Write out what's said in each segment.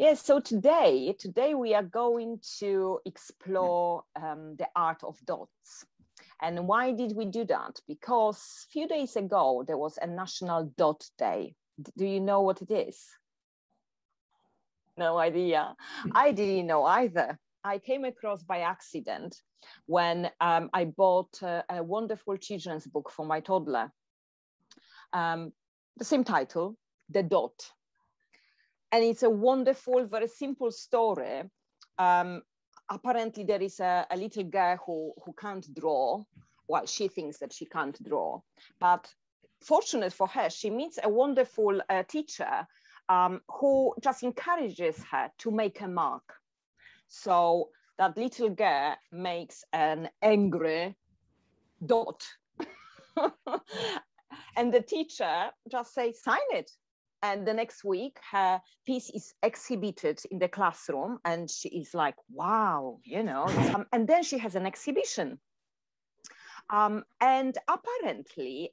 Yes, so today we are going to explore the art of dots. And why did we do that? Because a few days ago, there was a National Dot Day. Do you know what it is? No idea. I didn't know either. I came across by accident when I bought a wonderful children's book for my toddler. The same title, The Dot. And it's a wonderful, very simple story. Apparently there is a little girl who can't draw. Well, she thinks that she can't draw, but fortunate for her, she meets a wonderful teacher who just encourages her to make a mark. So that little girl makes an angry dot. And the teacher just says, sign it. And the next week, her piece is exhibited in the classroom, and she is like, wow, you know. And then she has an exhibition. And apparently,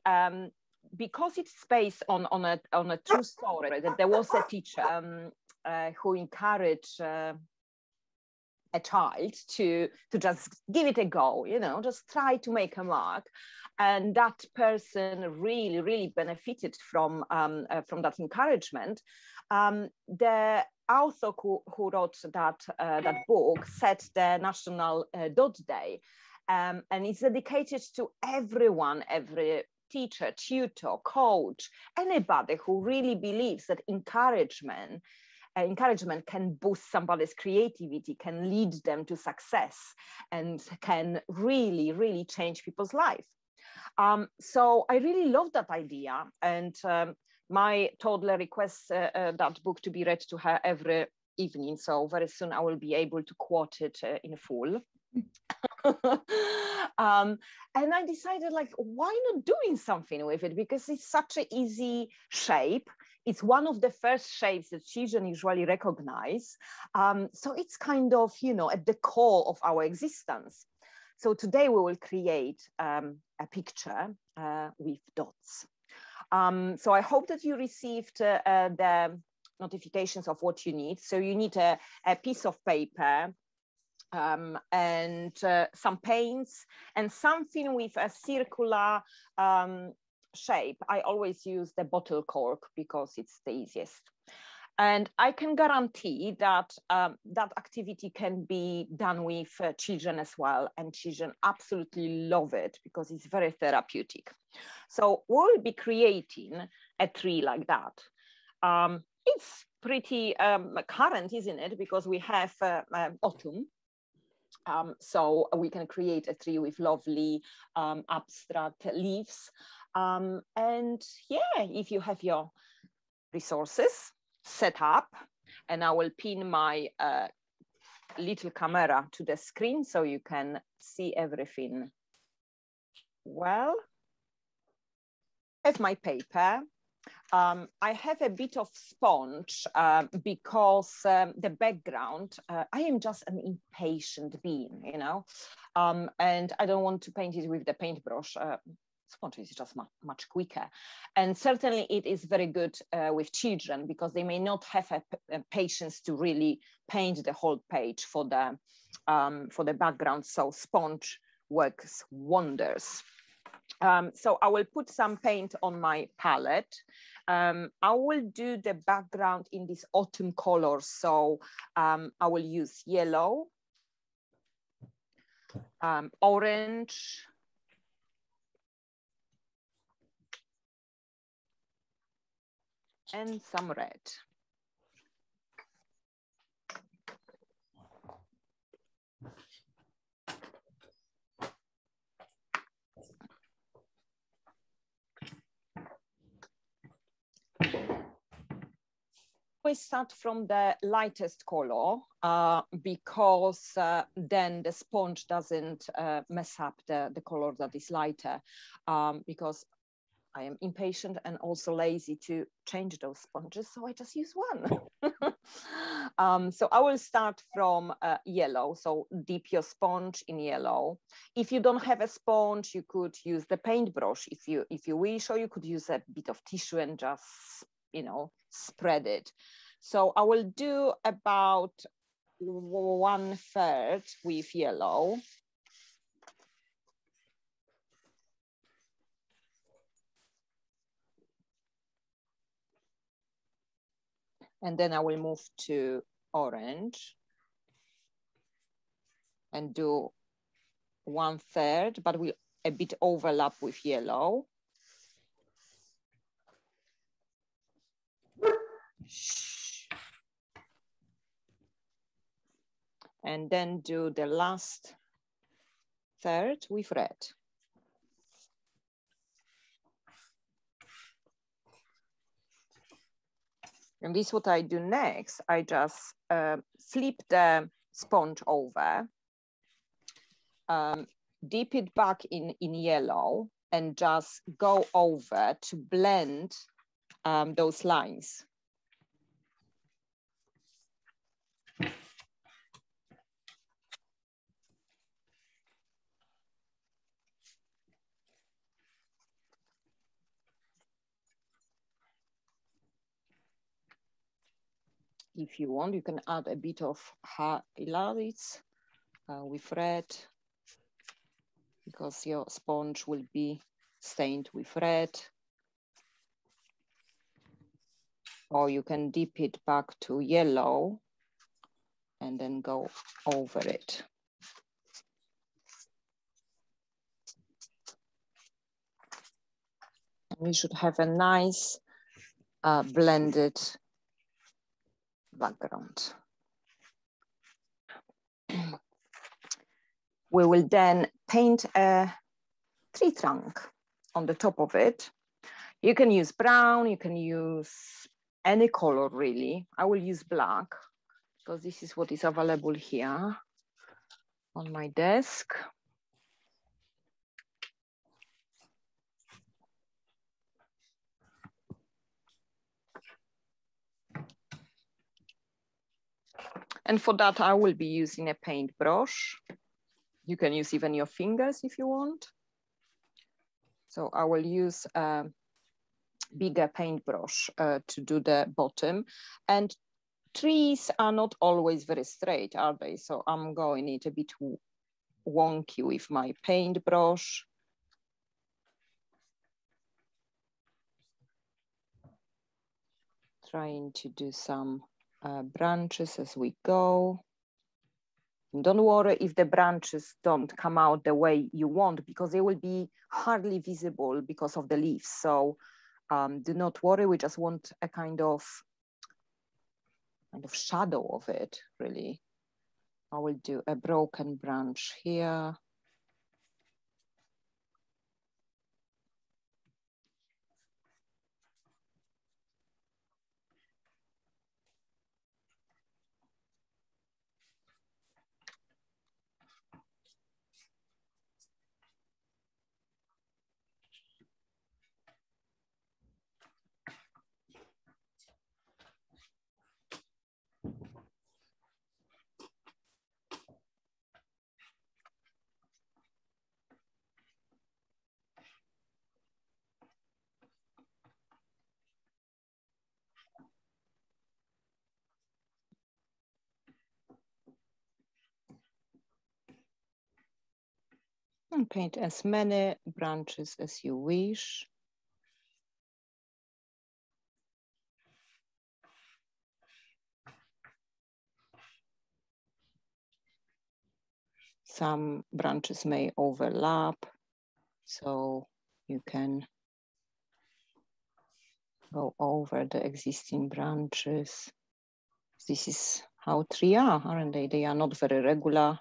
because it's based on a true story, that there was a teacher who encouraged a child to just give it a go, you know, just try to make a mark. And that person really benefited from that encouragement. The author who wrote that book set the National Dot Day, and it's dedicated to everyone, every teacher, tutor, coach, anybody who really believes that encouragement can boost somebody's creativity, can lead them to success, and can really change people's life. So I really love that idea, and my toddler requests that book to be read to her every evening. So very soon I will be able to quote it in full. And I decided, like, why not doing something with it? Because it's such an easy shape. It's one of the first shapes that children usually recognize. So it's kind of, you know, at the core of our existence. So today we will create a picture with dots. So I hope that you received the notifications of what you need. So you need a piece of paper, and some paints, and something with a circular shape. I always use the bottle cork because it's the easiest. And I can guarantee that that activity can be done with children as well, and children absolutely love it because it's very therapeutic. So we'll be creating a tree like that. It's pretty current, isn't it? Because we have autumn. So we can create a tree with lovely abstract leaves. And yeah, if you have your resources set up, and I will pin my little camera to the screen so you can see everything well. I have my paper. I have a bit of sponge because the background, I am just an impatient being, you know, and I don't want to paint it with the paintbrush. Sponge is just much quicker. And certainly it is very good with children because they may not have a patience to really paint the whole page for the background. So sponge works wonders. So I will put some paint on my palette. I will do the background in this autumn color. So I will use yellow, orange, and some red. We start from the lightest color because then the sponge doesn't mess up the color that is lighter, because I am impatient and also lazy to change those sponges, so I just use one. So I will start from yellow, so dip your sponge in yellow. If you don't have a sponge, you could use the paintbrush if you wish, or you could use a bit of tissue and just, you know, spread it. So I will do about 1/3 with yellow. And then I will move to orange and do 1/3, but we a bit overlap with yellow. And then do the last third with red. And this is what I do next. I just flip the sponge over, dip it back in yellow, and just go over to blend those lines. If you want, you can add a bit of highlights with red, because your sponge will be stained with red. Or you can dip it back to yellow and then go over it. And we should have a nice blended background. We will then paint a tree trunk on the top of it. You can use brown, you can use any color really. I will use black because this is what is available here on my desk. And for that, I will be using a paintbrush. You can use even your fingers if you want. So I will use a bigger paintbrush to do the bottom. And trees are not always very straight, are they? So I'm going it a bit wonky with my paintbrush. Trying to do some branches as we go. And don't worry if the branches don't come out the way you want, because they will be hardly visible because of the leaves. So do not worry, we just want a kind of shadow of it, really. I will do a broken branch here. And paint as many branches as you wish. Some branches may overlap, so you can go over the existing branches. This is how trees are, aren't they? They are not very regular.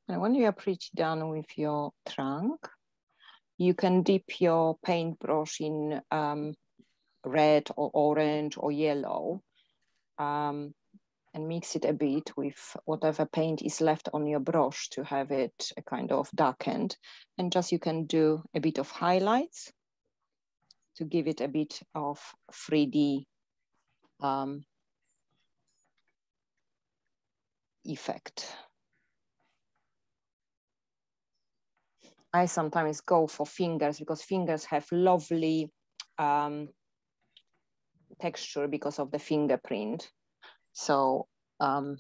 And when you are pretty done with your trunk, you can dip your paintbrush in red or orange or yellow. and mix it a bit with whatever paint is left on your brush to have it a kind of darkened. And just you can do a bit of highlights to give it a bit of 3D effect. I sometimes go for fingers because fingers have lovely texture because of the fingerprint. So you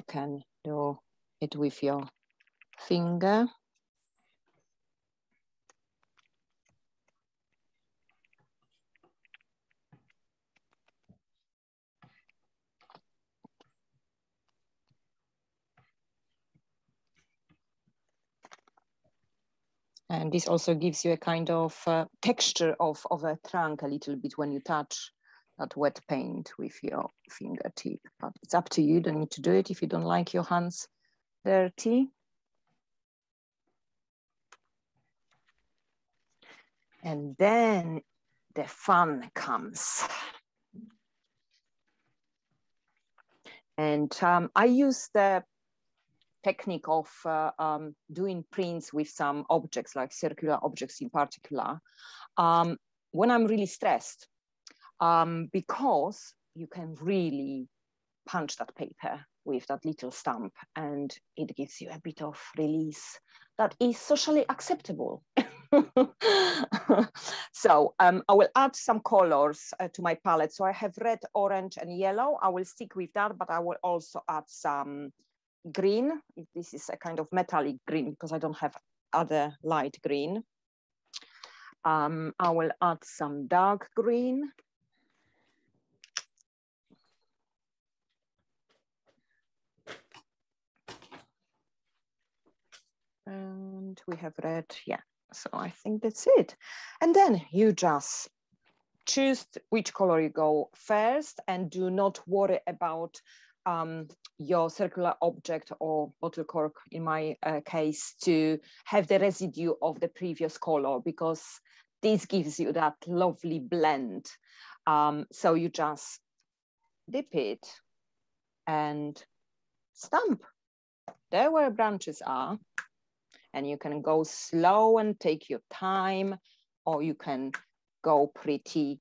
can do it with your finger. And this also gives you a kind of texture of a trunk a little bit when you touch that wet paint with your fingertip. But it's up to you, you don't need to do it if you don't like your hands dirty. And then the fun comes. And I use the technique of doing prints with some objects, like circular objects in particular, when I'm really stressed, because you can really punch that paper with that little stamp and it gives you a bit of release that is socially acceptable. So I will add some colors to my palette. So I have red, orange, and yellow. I will stick with that, but I will also add some green. This is a kind of metallic green because I don't have other light green. I will add some dark green. And we have red, yeah. So I think that's it. And then you just choose which color you go first and do not worry about your circular object or bottle cork, in my case, to have the residue of the previous color, because this gives you that lovely blend. So you just dip it and stamp there where branches are. And you can go slow and take your time, or you can go pretty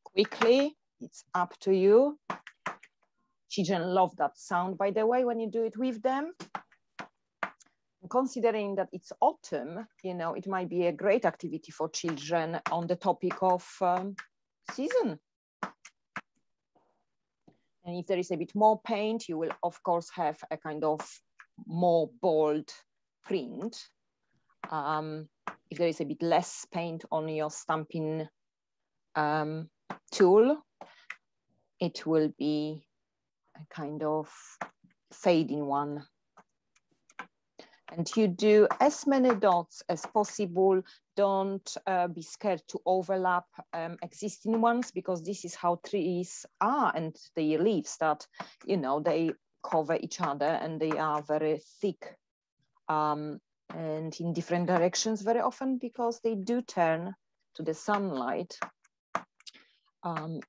quickly. It's up to you. Children love that sound, by the way, when you do it with them. Considering that it's autumn, you know, it might be a great activity for children on the topic of season. And if there is a bit more paint, you will, of course, have a kind of more bold print. If there is a bit less paint on your stamping tool, it will be a kind of fading one. And you do as many dots as possible. Don't be scared to overlap existing ones, because this is how trees are, and the leaves that, you know, they cover each other and they are very thick and in different directions very often, because they do turn to the sunlight. And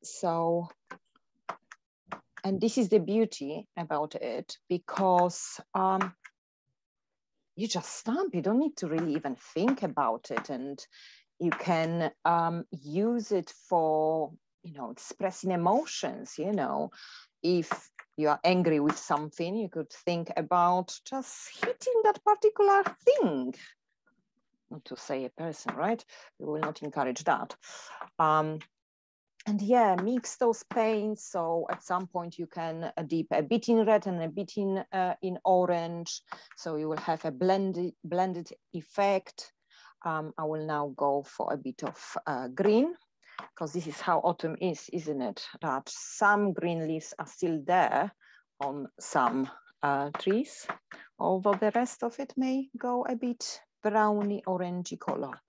this is the beauty about it, because you just stamp, you don't need to really even think about it. And you can use it for, you know, expressing emotions. You know, if you are angry with something, you could think about just hitting that particular thing. Not to say a person, right? We will not encourage that. And yeah, mix those paints. So at some point you can dip a bit in red and a bit in orange. So you will have a blended effect. I will now go for a bit of green, because this is how autumn is, isn't it? That some green leaves are still there on some trees, although the rest of it may go a bit browny orangey color.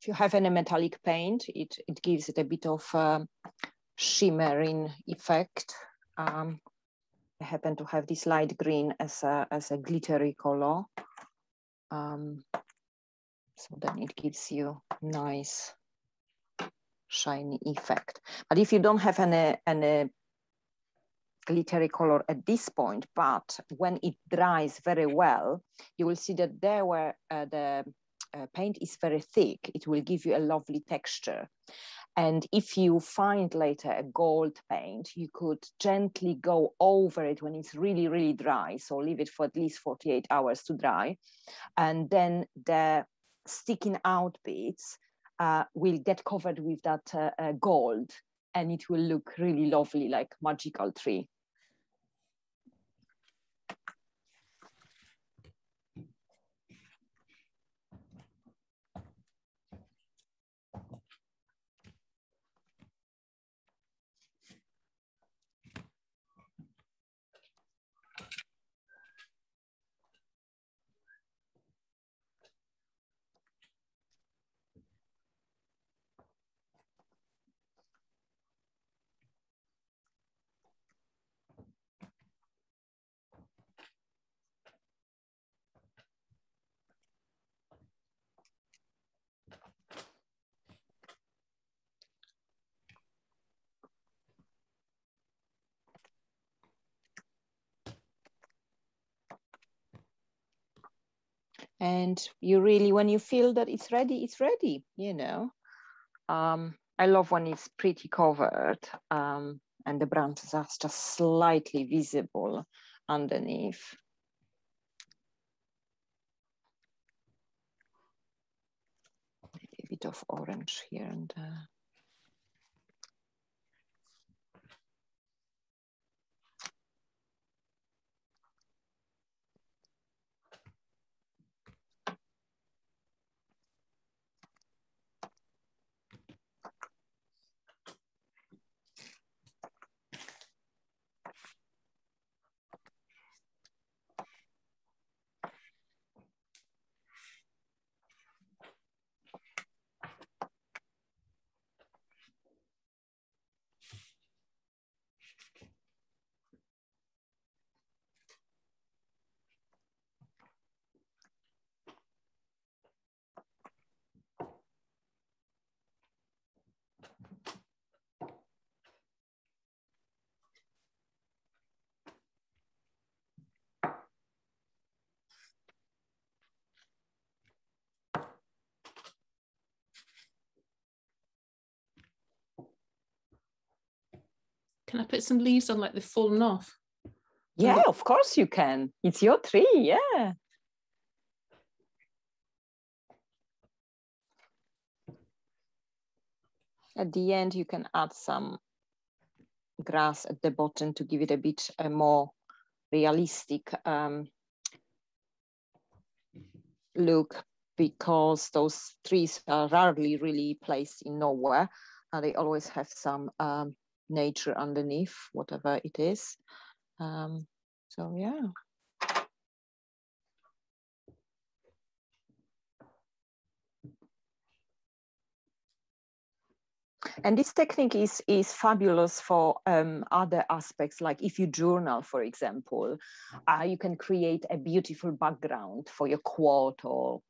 If you have any metallic paint, it gives it a bit of shimmering effect. I happen to have this light green as a glittery color. So then it gives you nice shiny effect. But if you don't have any glittery color at this point, but when it dries very well, you will see that there where the paint is very thick, it will give you a lovely texture. And if you find later a gold paint, you could gently go over it when it's really, really dry. So leave it for at least 48 hours to dry. And then the sticking out bits will get covered with that gold, and it will look really lovely, like magical tree. And you really, when you feel that it's ready, you know. I love when it's pretty covered and the branches are just slightly visible underneath. A bit of orange here and there. Can I put some leaves on like they've fallen off? Yeah, of course you can. It's your tree, yeah. At the end, you can add some grass at the bottom to give it a bit more realistic look, because those trees are rarely really placed in nowhere. They always have some nature underneath, whatever it is. So yeah. And this technique is fabulous for other aspects, like if you journal, for example, you can create a beautiful background for your quote or,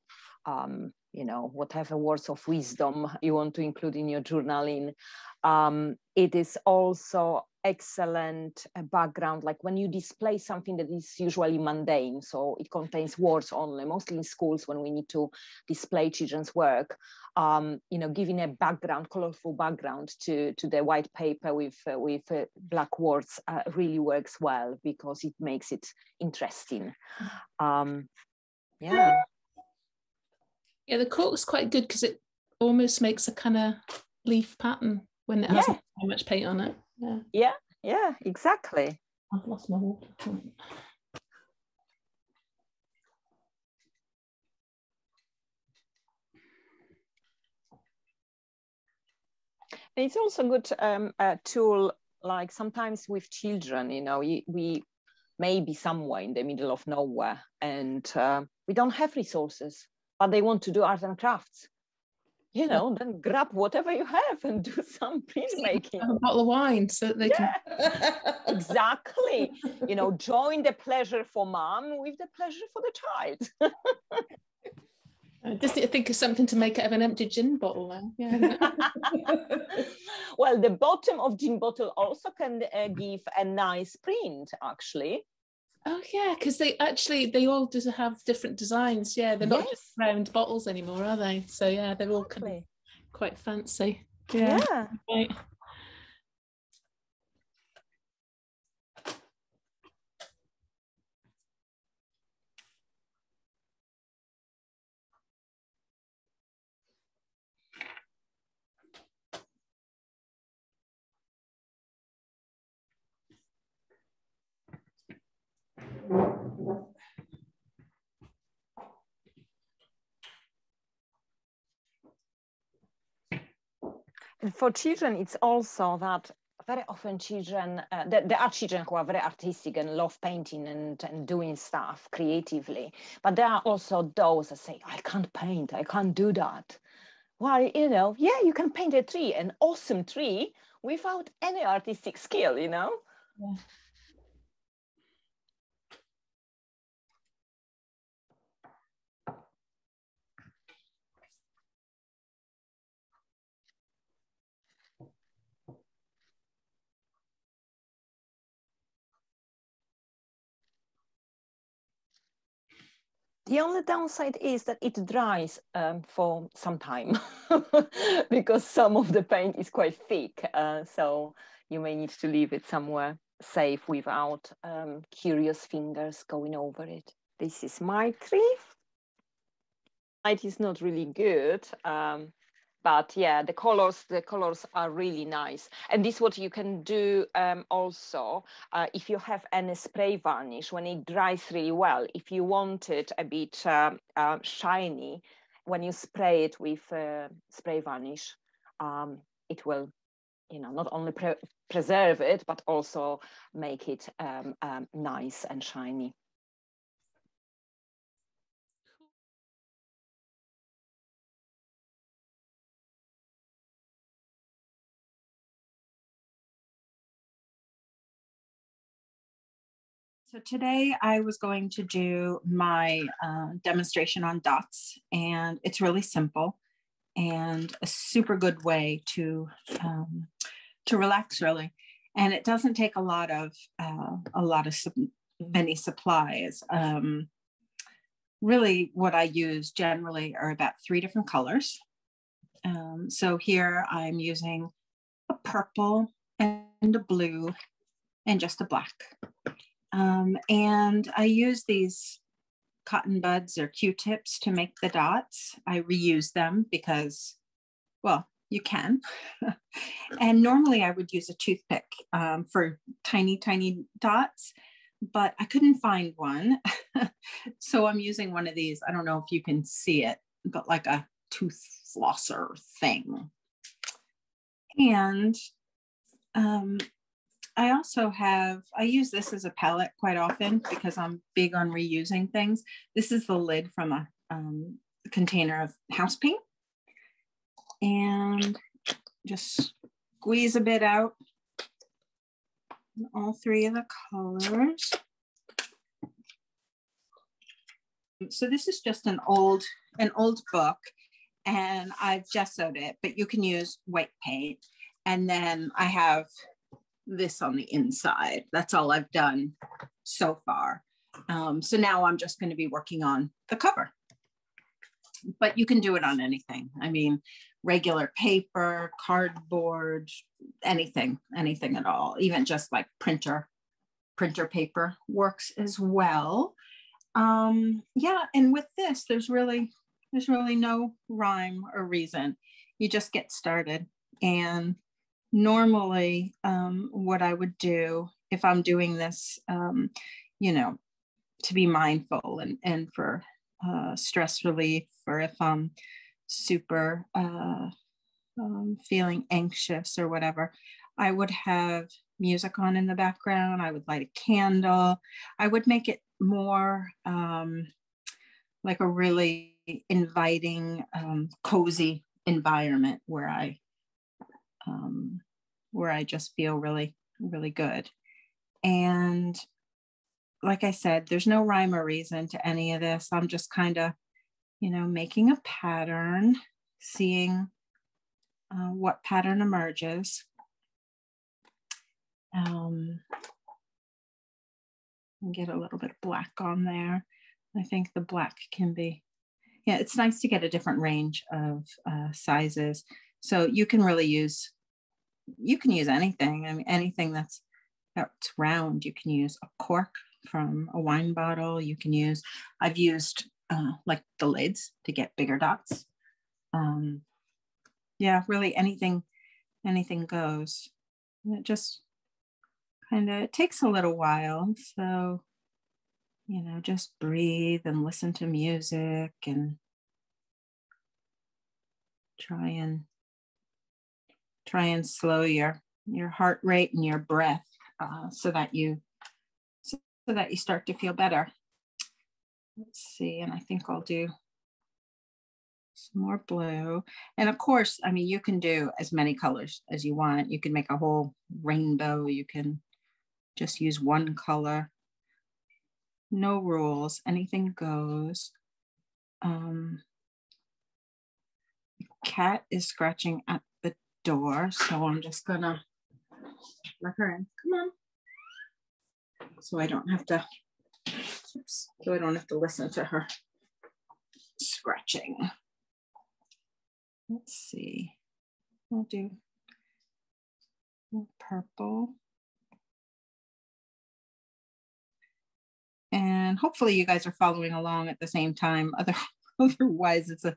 you know, whatever words of wisdom you want to include in your journaling. It is also excellent background, like when you display something that is usually mundane, so it contains words only, mostly in schools when we need to display children's work. You know, giving a background, colorful background to the white paper with black words really works well, because it makes it interesting. Yeah. Yeah, the cork's quite good because it almost makes a kind of leaf pattern when it hasn't so much paint on it. Yeah, exactly. I've lost my water. It's also good a tool, like sometimes with children, you know, we may be somewhere in the middle of nowhere and we don't have resources, but they want to do art and crafts. you know, then grab whatever you have and do some printmaking. Have a bottle of wine so that they can. Exactly. You know, join the pleasure for mom with the pleasure for the child. I just need to think of something to make out of an empty gin bottle then. Yeah. Well, the bottom of gin bottle also can give a nice print, actually. Oh yeah, because they all just have different designs. Yeah, they're not just round bottles anymore, are they? So yeah, they're all kind of quite fancy. Yeah. Right. And for children, it's also that very often children, there are children who are very artistic and love painting and doing stuff creatively. But there are also those that say, I can't paint, I can't do that. Well, you know, yeah, you can paint a tree, an awesome tree, without any artistic skill, you know? Yeah. The only downside is that it dries for some time because some of the paint is quite thick. So you may need to leave it somewhere safe without curious fingers going over it. This is my tree. Light is not really good. But yeah, the colors are really nice. And this is what you can do also if you have any spray varnish, when it dries really well, if you want it a bit shiny, when you spray it with spray varnish, it will, you know, not only preserve it, but also make it nice and shiny. So today I was going to do my demonstration on dots, and it's really simple and a super good way to relax, really. And it doesn't take a lot of many supplies. Really, what I use generally are about 3 different colors. So here I'm using a purple and a blue and just a black. And I use these cotton buds or Q-tips to make the dots. I reuse them because, well, you can. And normally I would use a toothpick for tiny, tiny dots, but I couldn't find one. So I'm using one of these. I don't know if you can see it, but like a tooth flosser thing. And I use this as a palette quite often because I'm big on reusing things. This is the lid from a container of house paint. And just squeeze a bit out in all 3 of the colors. So this is just an old book, and I've gessoed it, but you can use white paint. And then I have this on the inside. That's all I've done so far. So now I'm just going to be working on the cover. But you can do it on anything. I mean, regular paper, cardboard, anything at all. Even just like printer paper works as well. Yeah, and with this, there's really no rhyme or reason. You just get started. And normally, what I would do if I'm doing this, you know, to be mindful and for stress relief, or if I'm super feeling anxious or whatever, I would have music on in the background. I would light a candle. I would make it more like a really inviting, cozy environment where I just feel really, really good. And like I said, there's no rhyme or reason to any of this. I'm just kind of, making a pattern, seeing what pattern emerges. Get a little bit of black on there. I think the black can be, it's nice to get a different range of sizes. So you can really use anything. I mean, anything that's round. You can use a cork from a wine bottle. I've used like the lids to get bigger dots. Really anything goes. And it just it takes a little while. So, just breathe and listen to music and try and slow your heart rate and your breath so that you start to feel better. Let's see, and I think I'll do some more blue. And of course, I mean, you can do as many colors as you want. You can make a whole rainbow. You can just use one color. No rules, anything goes. Cat is scratching at the door, so I'm just gonna let her in. Come on. So I don't have to listen to her scratching. Let's see. I'll do purple. And hopefully you guys are following along at the same time. Otherwise, it's a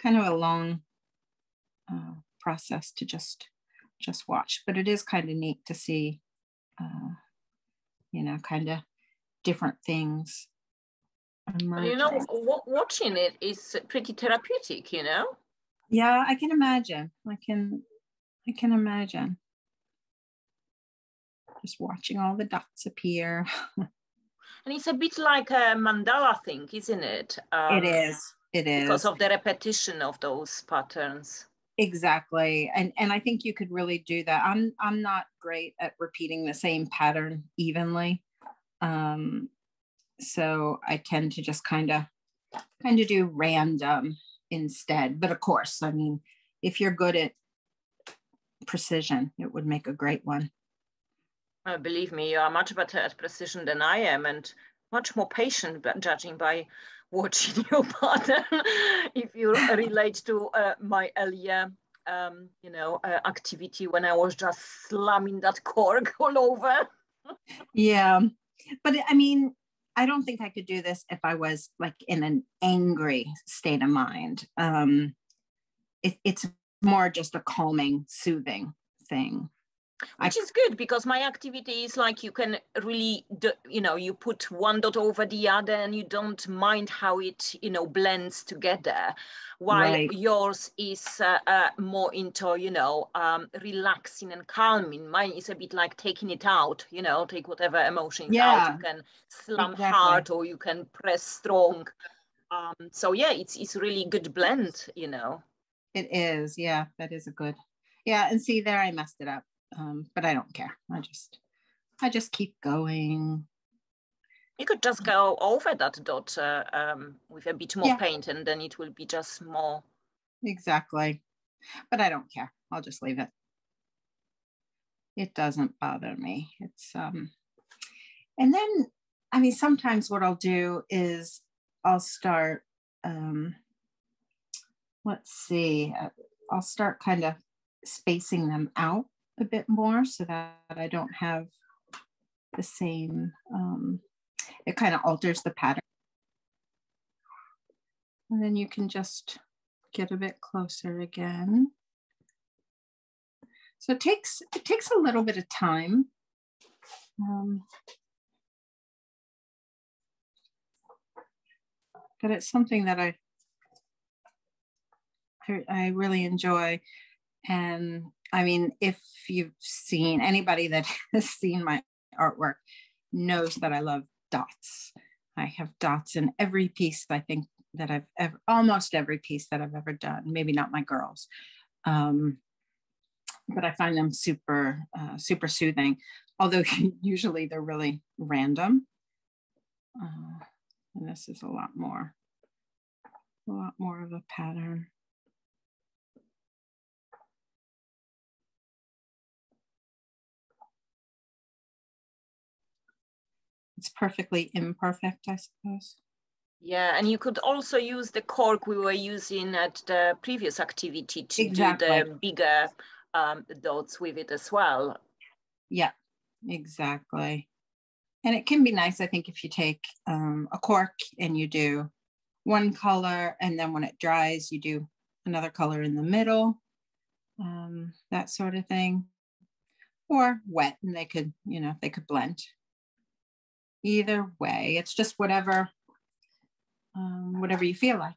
kind of a long process to just watch. But it is kind of neat to see, kind of different things emerging. Watching it is pretty therapeutic, Yeah, I can imagine. I can imagine. Just watching all the dots appear. And it's a bit like a mandala thing, isn't it? It is. Because of the repetition of those patterns. Exactly. And I think you could really do that. I'm not great at repeating the same pattern evenly. So I tend to just kind of do random instead. But of course, I mean, if you're good at precision, it would make a great one. Believe me, you are much better at precision than I am, and much more patient, judging by watching your pattern. If you relate to my earlier, activity when I was just slamming that cork all over. Yeah, but I mean, I don't think I could do this if I was like in an angry state of mind. It's more just a calming, soothing thing. Which is good, because my activity is like you can really, you put one dot over the other and you don't mind how it, blends together. While right. Yours is more into, relaxing and calming. Mine is a bit like taking it out, take whatever emotions out. You can slam hard or you can press strong. So yeah, it's really good blend, It is. Yeah, that is a good. Yeah. And see there, I messed it up. But I don't care. I just keep going. You could just go over that dot with a bit more paint, and then it will be just more. Exactly. But I don't care. I'll just leave it. It doesn't bother me. It's and then I mean, sometimes what I'll do is I'll start let's see, I'll start kind of spacing them out a bit more so that I don't have the same, it kind of alters the pattern. And then you can just get a bit closer again. So it takes a little bit of time. But it's something that I really enjoy. And I mean, if you've seen, anybody that has seen my artwork knows that I love dots. I have dots in every piece I think that I've ever, almost every piece that I've ever done, maybe not my girls. But I find them super, super soothing. Although usually they're really random. And this is a lot more of a pattern. It's perfectly imperfect, I suppose. Yeah, and you could also use the cork we were using at the previous activity to do the bigger dots with it as well. Yeah, exactly. And it can be nice, I think, if you take a cork and you do one color, and then when it dries, you do another color in the middle, that sort of thing. Or wet, and they could, you know, they could blend. Either way, it's just whatever you feel like.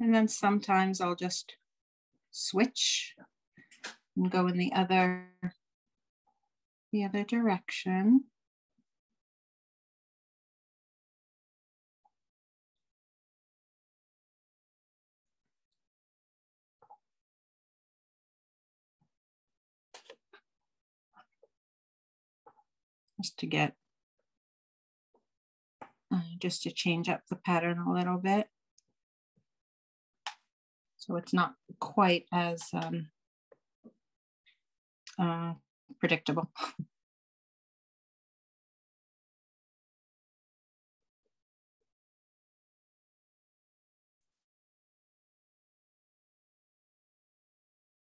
And then sometimes I'll just switch and go in the other direction. Just to get, just to change up the pattern a little bit. So it's not quite as predictable.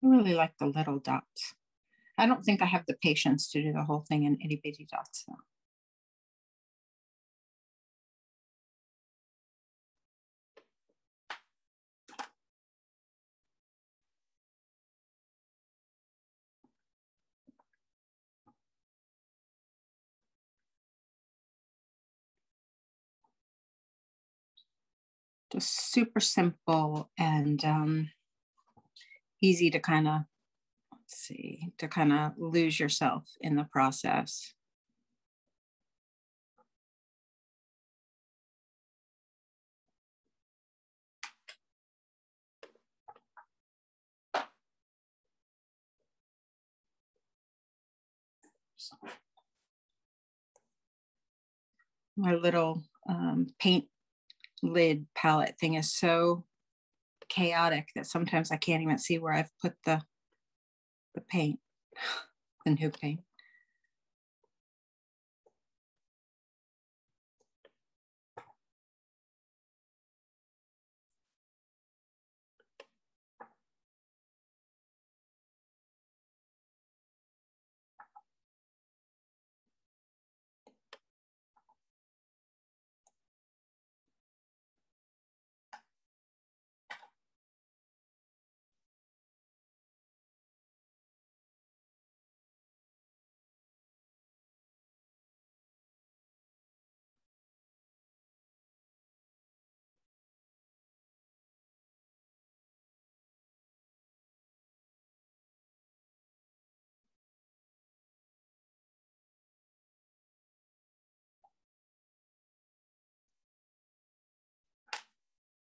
I really like the little dots. I don't think I have the patience to do the whole thing in itty bitty dots though. Just super simple and easy to kind of, to kind of lose yourself in the process. My little paint lid palette thing is so chaotic that sometimes I can't even see where I've put the paint, the new paint.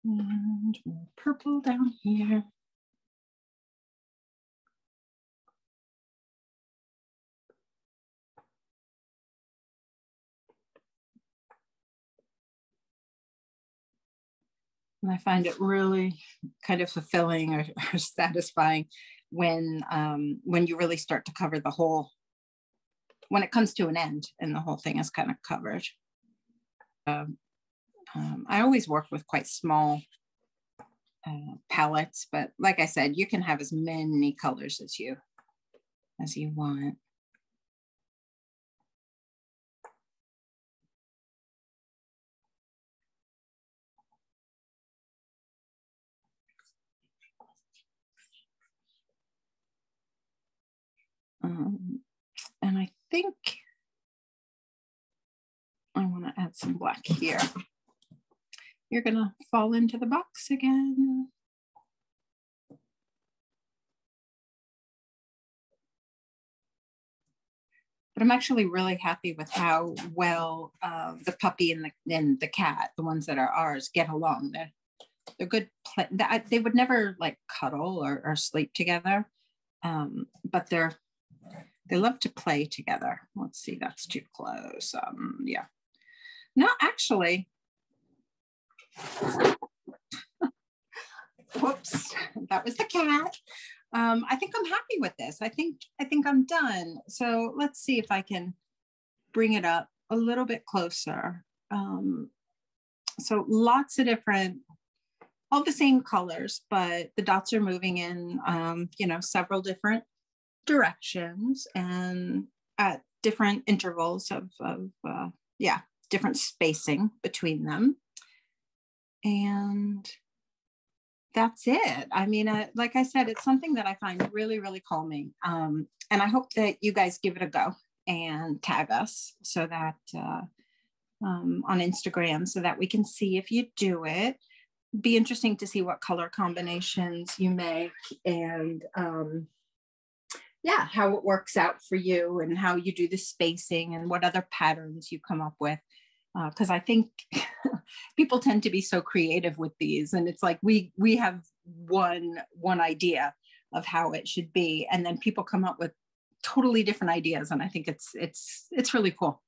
And more purple down here. And I find it really kind of fulfilling or satisfying when you really start to cover the whole, when it comes to an end and the whole thing is kind of covered. I always work with quite small palettes, but like I said, you can have as many colors as you want. And I think I want to add some black here. You're gonna fall into the box again. but I'm actually really happy with how well the puppy and the cat, the ones that are ours, get along. They're good. They would never like cuddle or sleep together, but they love to play together. Let's see, that's too close. Yeah. No, actually, whoops, that was the cat. I think I'm happy with this. I think I'm done. So let's see if I can bring it up a little bit closer. So lots of different, all the same colors, but the dots are moving in, several different directions and at different intervals of different spacing between them. And that's it. I mean, like I said, it's something that I find really, really calming. And I hope that you guys give it a go and tag us so that on Instagram, so that we can see if you do it. Be interesting to see what color combinations you make and how it works out for you and how you do the spacing and what other patterns you come up with. Because I think people tend to be so creative with these, and it's like we have one idea of how it should be, and then people come up with totally different ideas, and I think it's really cool.